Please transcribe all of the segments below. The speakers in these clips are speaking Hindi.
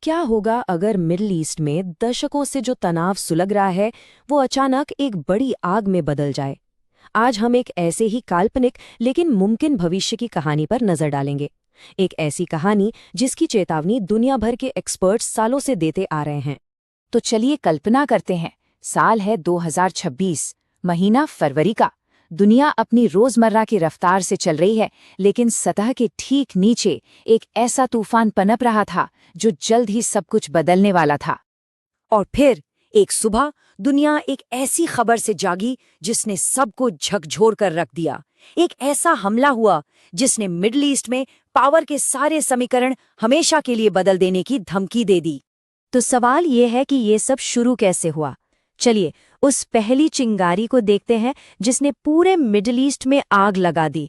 क्या होगा अगर मिडिल ईस्ट में दशकों से जो तनाव सुलग रहा है वो अचानक एक बड़ी आग में बदल जाए। आज हम एक ऐसे ही काल्पनिक लेकिन मुमकिन भविष्य की कहानी पर नजर डालेंगे। एक ऐसी कहानी जिसकी चेतावनी दुनिया भर के एक्सपर्ट्स सालों से देते आ रहे हैं। तो चलिए कल्पना करते हैं, साल है 2026, महीना फरवरी का। दुनिया अपनी रोजमर्रा की रफ्तार से चल रही है, लेकिन सतह के ठीक नीचे एक ऐसा तूफान पनप रहा था जो जल्द ही सब कुछ बदलने वाला था। और फिर एक सुबह दुनिया एक ऐसी खबर से जागी जिसने सबको झकझोर कर रख दिया। एक ऐसा हमला हुआ जिसने मिडिल ईस्ट में पावर के सारे समीकरण हमेशा के लिए बदल देने की धमकी दे दी। तो सवाल ये है कि ये सब शुरू कैसे हुआ। चलिए उस पहली चिंगारी को देखते हैं जिसने पूरे मिडिल ईस्ट में आग लगा दी।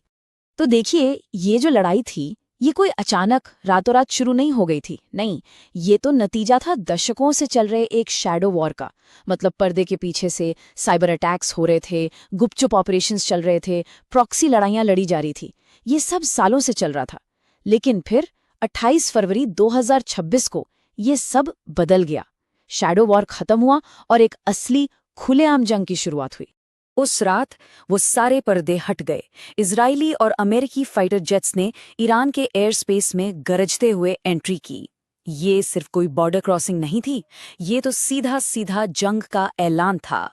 तो देखिए, ये जो लड़ाई थी, ये कोई अचानक रातों रात शुरू नहीं हो गई थी। नहीं, ये तो नतीजा था दशकों से चल रहे एक शैडो वॉर का। मतलब पर्दे के पीछे से साइबर अटैक्स हो रहे थे, गुपचुप ऑपरेशंस चल रहे थे, प्रॉक्सी लड़ाइयां लड़ी जा रही थी। ये सब सालों से चल रहा था। लेकिन फिर 28 फरवरी 2026 को ये सब बदल गया। शैडो वॉर खत्म हुआ और एक असली खुलेआम जंग की शुरुआत हुई। उस रात वो सारे पर्दे हट गए। इजरायली और अमेरिकी फाइटर जेट्स ने ईरान के एयर स्पेस में गरजते हुए एंट्री की। ये सिर्फ कोई बॉर्डर क्रॉसिंग नहीं थी, ये तो सीधा सीधा जंग का ऐलान था।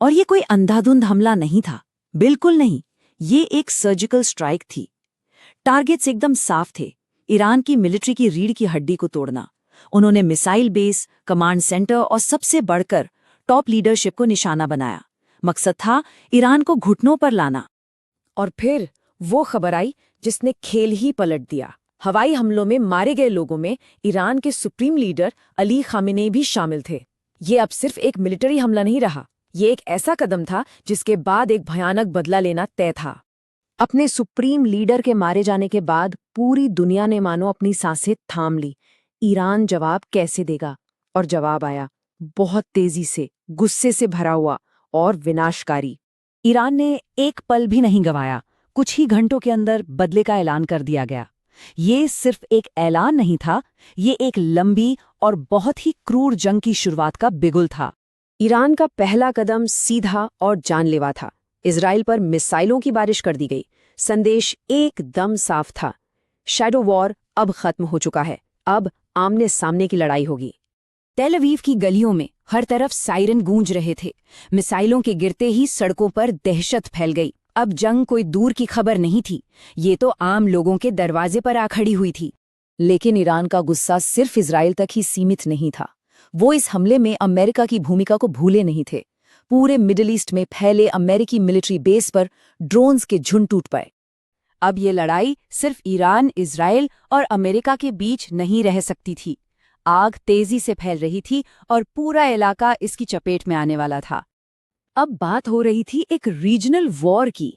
और ये कोई अंधाधुंध हमला नहीं था, बिल्कुल नहीं। ये एक सर्जिकल स्ट्राइक थी। टारगेट्स एकदम साफ थे, ईरान की मिलिट्री की रीढ़ की हड्डी को तोड़ना। उन्होंने मिसाइल बेस, कमांड सेंटर और सबसे बढ़कर टॉप लीडरशिप को निशाना बनाया। मकसद था ईरान को घुटनों पर लाना। और फिर वो खबर आई जिसने खेल ही पलट दिया। हवाई हमलों में मारे गए लोगों में ईरान के सुप्रीम लीडर अली खामेनेई भी शामिल थे। ये अब सिर्फ एक मिलिट्री हमला नहीं रहा, ये एक ऐसा कदम था जिसके बाद एक भयानक बदला लेना तय था। अपने सुप्रीम लीडर के मारे जाने के बाद पूरी दुनिया ने मानो अपनी सांसें थाम ली। ईरान जवाब कैसे देगा? और जवाब आया, बहुत तेजी से, गुस्से से भरा हुआ और विनाशकारी। ईरान ने एक पल भी नहीं गंवाया। कुछ ही घंटों के अंदर बदले का ऐलान कर दिया गया। ये सिर्फ एक ऐलान नहीं था, ये एक लंबी और बहुत ही क्रूर जंग की शुरुआत का बिगुल था। ईरान का पहला कदम सीधा और जानलेवा था। इजराइल पर मिसाइलों की बारिश कर दी गई। संदेश एकदम साफ था, शैडो वॉर अब खत्म हो चुका है, अब आमने सामने की लड़ाई होगी। तेल अवीव की गलियों में हर तरफ सायरन गूंज रहे थे। मिसाइलों के गिरते ही सड़कों पर दहशत फैल गई। अब जंग कोई दूर की खबर नहीं थी, ये तो आम लोगों के दरवाजे पर आ खड़ी हुई थी। लेकिन ईरान का गुस्सा सिर्फ इजराइल तक ही सीमित नहीं था। वो इस हमले में अमेरिका की भूमिका को भूले नहीं थे। पूरे मिडिल ईस्ट में फैले अमेरिकी मिलिट्री बेस पर ड्रोन्स के झुंड टूट पड़े। अब ये लड़ाई सिर्फ ईरान, इजराइल और अमेरिका के बीच नहीं रह सकती थी। आग तेजी से फैल रही थी और पूरा इलाका इसकी चपेट में आने वाला था। अब बात हो रही थी एक रीजनल वॉर की।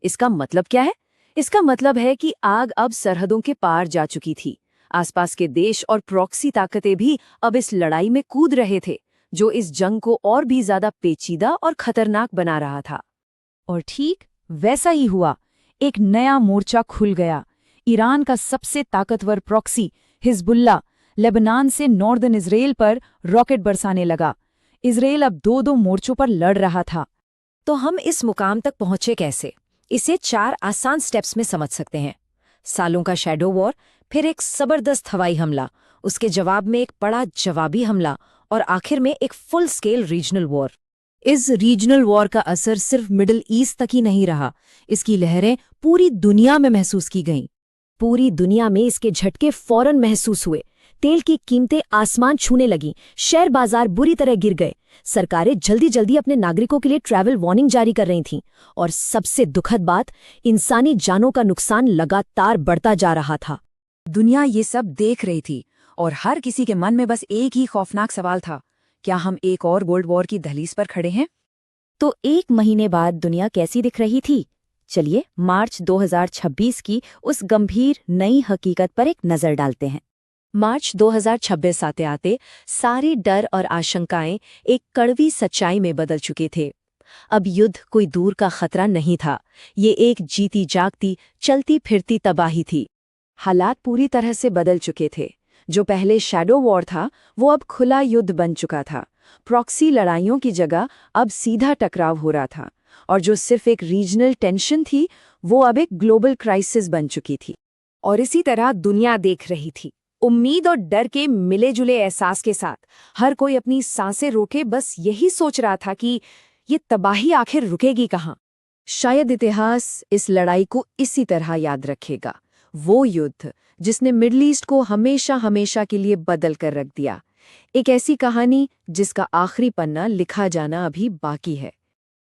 इसका मतलब क्या है? इसका मतलब है कि आग अब सरहदों के पार जा चुकी थी। आसपास के देश और प्रॉक्सी ताकतें भी अब इस लड़ाई में कूद रहे थे, जो इस जंग को और भी ज्यादा पेचीदा और खतरनाक बना रहा था। और ठीक वैसा ही हुआ। एक नया मोर्चा खुल गया। ईरान का सबसे ताकतवर प्रॉक्सी हिजबुल्लाह लेबनान से नॉर्दर्न इजराइल पर रॉकेट बरसाने लगा। इजराइल अब दो मोर्चों पर लड़ रहा था। तो हम इस मुकाम तक पहुंचे कैसे? इसे 4 आसान स्टेप्स में समझ सकते हैं। सालों का शैडो वॉर, फिर एक जबरदस्त हवाई हमला, उसके जवाब में एक बड़ा जवाबी हमला और आखिर में एक फुल स्केल रीजनल वॉर। इस रीजनल वॉर का असर सिर्फ मिडिल ईस्ट तक ही नहीं रहा, इसकी लहरें पूरी दुनिया में महसूस की गईं। पूरी दुनिया में इसके झटके फौरन महसूस हुए। तेल की कीमतें आसमान छूने लगीं, शेयर बाजार बुरी तरह गिर गए। सरकारें जल्दी जल्दी अपने नागरिकों के लिए ट्रैवल वार्निंग जारी कर रही थीं। और सबसे दुखद बात, इंसानी जानों का नुकसान लगातार बढ़ता जा रहा था। दुनिया ये सब देख रही थी और हर किसी के मन में बस एक ही खौफनाक सवाल था, क्या हम एक और वर्ल्ड वॉर की दहलीज पर खड़े हैं? तो एक महीने बाद दुनिया कैसी दिख रही थी? चलिए मार्च 2026 की उस गंभीर नई हकीकत पर एक नजर डालते हैं। मार्च 2026 आते आते सारे डर और आशंकाएं एक कड़वी सच्चाई में बदल चुके थे। अब युद्ध कोई दूर का खतरा नहीं था, ये एक जीती जागती, चलती फिरती तबाही थी। हालात पूरी तरह से बदल चुके थे। जो पहले शैडो वॉर था वो अब खुला युद्ध बन चुका था। प्रॉक्सी लड़ाइयों की जगह अब सीधा टकराव हो रहा था, और जो सिर्फ एक रीजनल टेंशन थी वो अब एक ग्लोबल क्राइसिस बन चुकी थी। और इसी तरह दुनिया देख रही थी, उम्मीद और डर के मिले जुले एहसास के साथ। हर कोई अपनी सांसें रोके बस यही सोच रहा था कि ये तबाही आखिर रुकेगी कहाँ। शायद इतिहास इस लड़ाई को इसी तरह याद रखेगा, वो युद्ध जिसने मिडल ईस्ट को हमेशा हमेशा के लिए बदल कर रख दिया। एक ऐसी कहानी जिसका आखिरी पन्ना लिखा जाना अभी बाकी है।